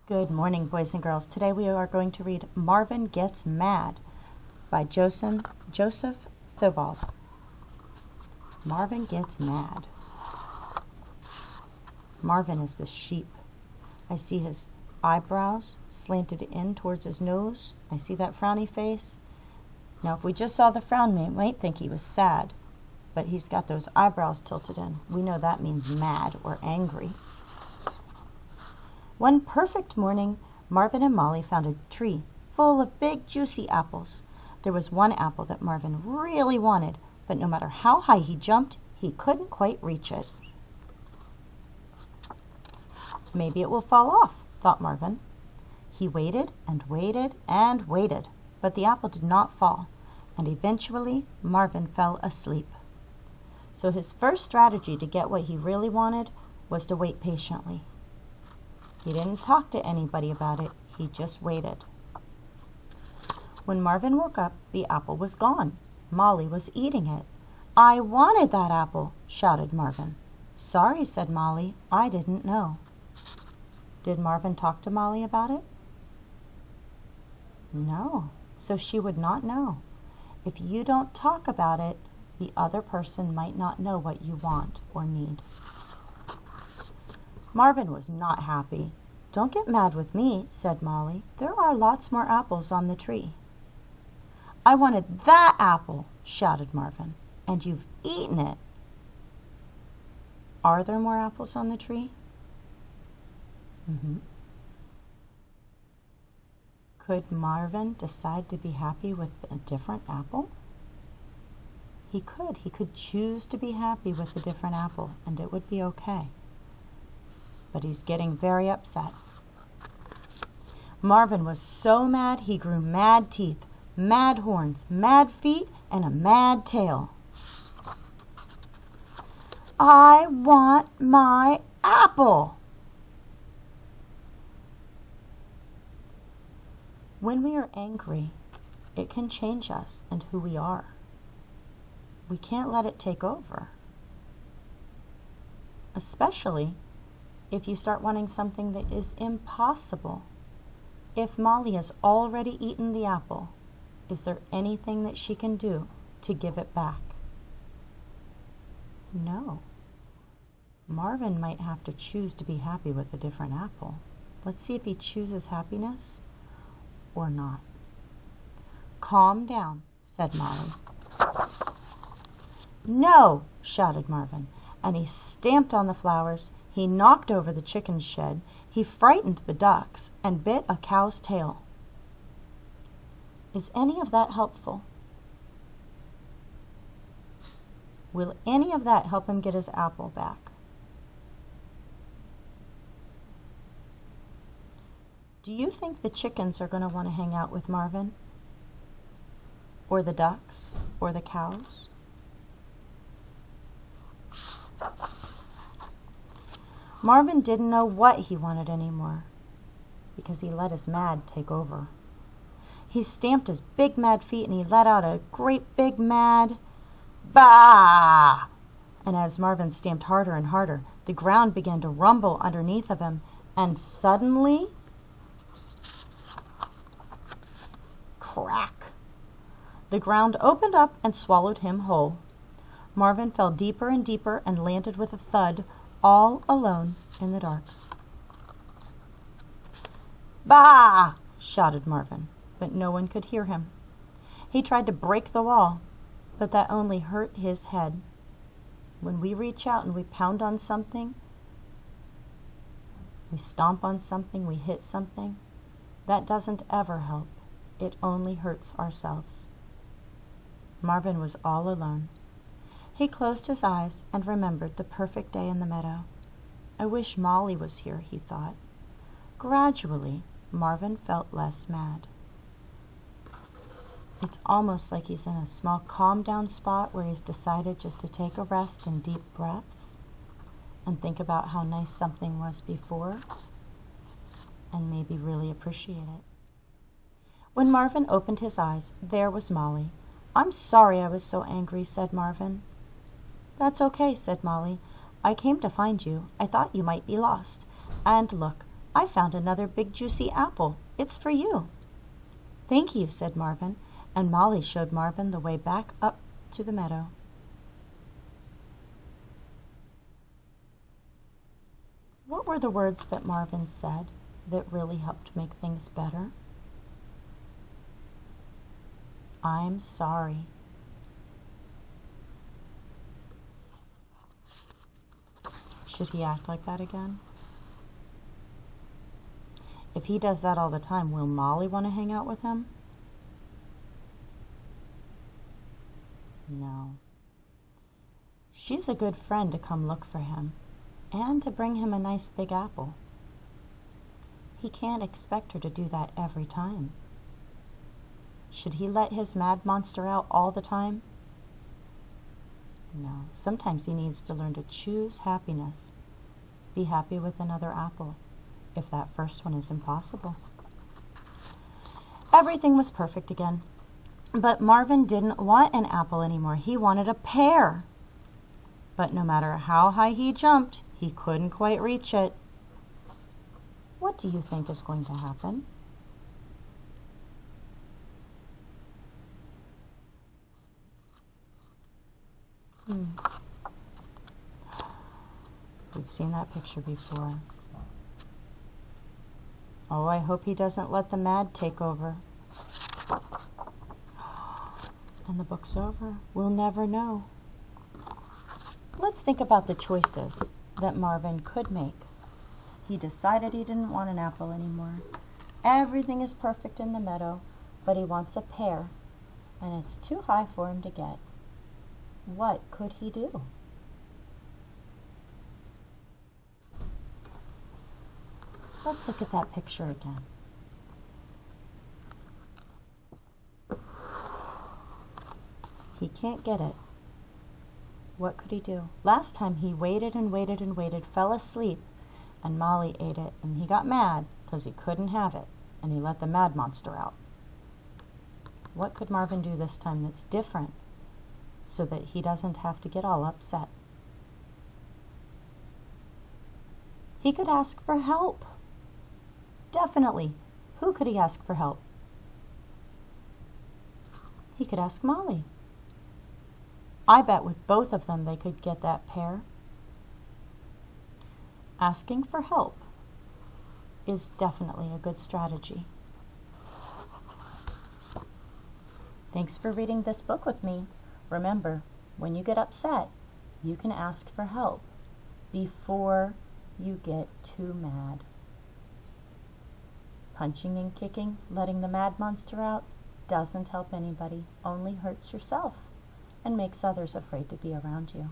Good morning, boys and girls. Today we are going to read Marvin Gets Mad by Joseph Theobold. Marvin Gets Mad. Marvin is the sheep. I see his eyebrows slanted in towards his nose. I see that frowny face. Now, if we just saw the frown, we might think he was sad, but he's got those eyebrows tilted in. We know that means mad or angry. One perfect morning, Marvin and Molly found a tree full of big, juicy apples. There was one apple that Marvin really wanted, but no matter how high he jumped, he couldn't quite reach it. Maybe it will fall off, thought Marvin. He waited and waited and waited, but the apple did not fall, and eventually Marvin fell asleep. So his first strategy to get what he really wanted was to wait patiently. He didn't talk to anybody about it. He just waited. When Marvin woke up, the apple was gone. Molly was eating it. "I wanted that apple," shouted Marvin. "Sorry," said Molly. "I didn't know." Did Marvin talk to Molly about it? No, so she would not know. If you don't talk about it, the other person might not know what you want or need. Marvin was not happy. "Don't get mad with me," said Molly. "There are lots more apples on the tree." "I wanted that apple," shouted Marvin, "and you've eaten it." Are there more apples on the tree? Could Marvin decide to be happy with a different apple? He could. He could choose to be happy with a different apple, and it would be okay. But he's getting very upset. Marvin was so mad he grew mad teeth, mad horns, mad feet, and a mad tail. "I want my apple!" When we are angry, it can change us and who we are. We can't let it take over. Especially if you start wanting something that is impossible. If Molly has already eaten the apple, is there anything that she can do to give it back? No. Marvin might have to choose to be happy with a different apple. Let's see if he chooses happiness or not. "Calm down," said Molly. "No!" shouted Marvin, and he stamped on the flowers. He knocked over the chicken shed. He frightened the ducks and bit a cow's tail. Is any of that helpful? Will any of that help him get his apple back? Do you think the chickens are going to want to hang out with Marvin? Or the ducks? Or the cows? Marvin didn't know what he wanted anymore because he let his mad take over. He stamped his big mad feet and he let out a great big mad "Bah!" And as Marvin stamped harder and harder, the ground began to rumble underneath of him, and suddenly, crack! The ground opened up and swallowed him whole. Marvin fell deeper and deeper and landed with a thud, all alone in the dark. "Bah!" shouted Marvin, but no one could hear him. He tried to break the wall, but that only hurt his head. When we reach out and we pound on something, we stomp on something, we hit something, that doesn't ever help. It only hurts ourselves. Marvin was all alone. He closed his eyes and remembered the perfect day in the meadow. "I wish Molly was here," he thought. Gradually, Marvin felt less mad. It's almost like he's in a small calm-down spot where he's decided just to take a rest and deep breaths and think about how nice something was before and maybe really appreciate it. When Marvin opened his eyes, there was Molly. "I'm sorry I was so angry," said Marvin. "That's okay," said Molly. "I came to find you. I thought you might be lost. And look, I found another big juicy apple. It's for you." "Thank you," said Marvin, and Molly showed Marvin the way back up to the meadow. What were the words that Marvin said that really helped make things better? "I'm sorry." Should he act like that again? If he does that all the time, will Molly want to hang out with him? No. She's a good friend to come look for him and to bring him a nice big apple. He can't expect her to do that every time. Should he let his mad monster out all the time? No. Sometimes he needs to learn to choose happiness. Be happy with another apple, if that first one is impossible. Everything was perfect again. But Marvin didn't want an apple anymore. He wanted a pear. But no matter how high he jumped, he couldn't quite reach it. What do you think is going to happen? We've seen that picture before. Oh, I hope he doesn't let the mad take over. And the book's over. We'll never know. Let's think about the choices that Marvin could make. He decided he didn't want an apple anymore. Everything is perfect in the meadow, but he wants a pear, and it's too high for him to get. What could he do? Let's look at that picture again. He can't get it. What could he do? Last time he waited and waited and waited, fell asleep, and Molly ate it, and he got mad because he couldn't have it, and he let the mad monster out. What could Marvin do this time that's different so that he doesn't have to get all upset? He could ask for help. Definitely. Who could he ask for help? He could ask Molly. I bet with both of them they could get that pear. Asking for help is definitely a good strategy. Thanks for reading this book with me. Remember, when you get upset, you can ask for help before you get too mad. Punching and kicking, letting the mad monster out, doesn't help anybody, only hurts yourself and makes others afraid to be around you.